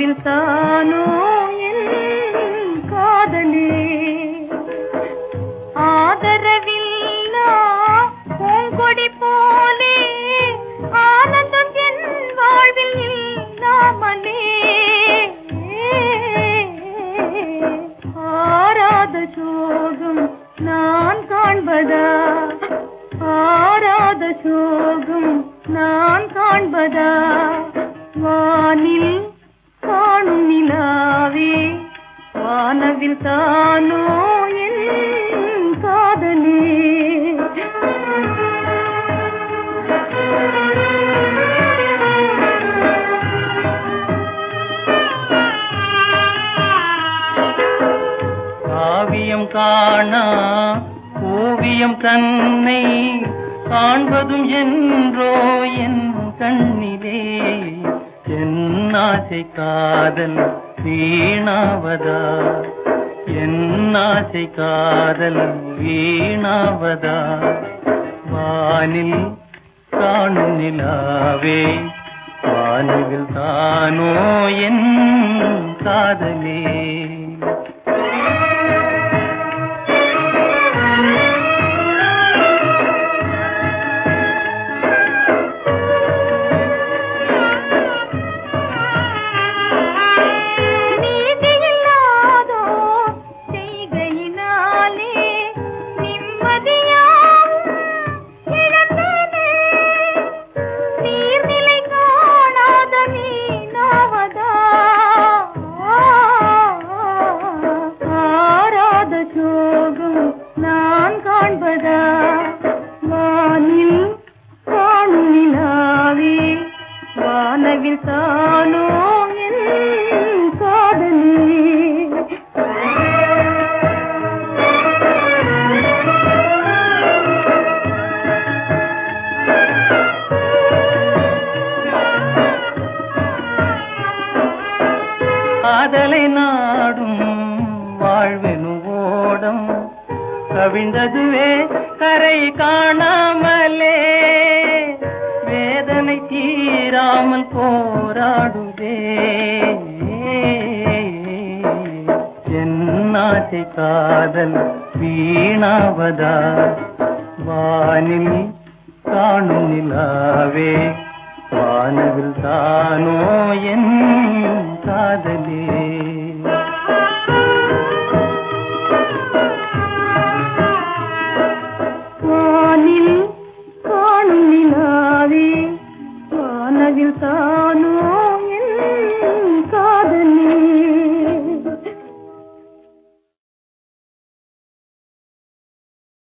வானவில் தானோ என் காதலே ஆதரவில்லா பூங்கொடி போலே ஆனந்தம் என் வாழ்வில் இல்லாமலே ஆராத சோகம் நான் காண்பதா ஆராத சோகம் நான் காண்பதா வானில் காணும் நிலாவே வானவில் தானோ என் காதலே காவியம் காணா ஓவியம் தன்னை காண்பதும் என்றோ என் கண்ணிலே என் ஆசை காதல் வீணாவதா என் ஆசை காதல் வீணாவதா வானில் காணும் நிலாவே வானவில் தானோ என் காதலே வானவில் தானோ என் காதலே காதலை நாடும் வாழ்வெனு ஓடம் கவிழ்ந்ததுவே கரை காணாமலே வேதனை தீராமல் போராடுதே என் ஆசை காதல் வீணாவதா வானில் காணும் நிலாவே வானவில் தானோ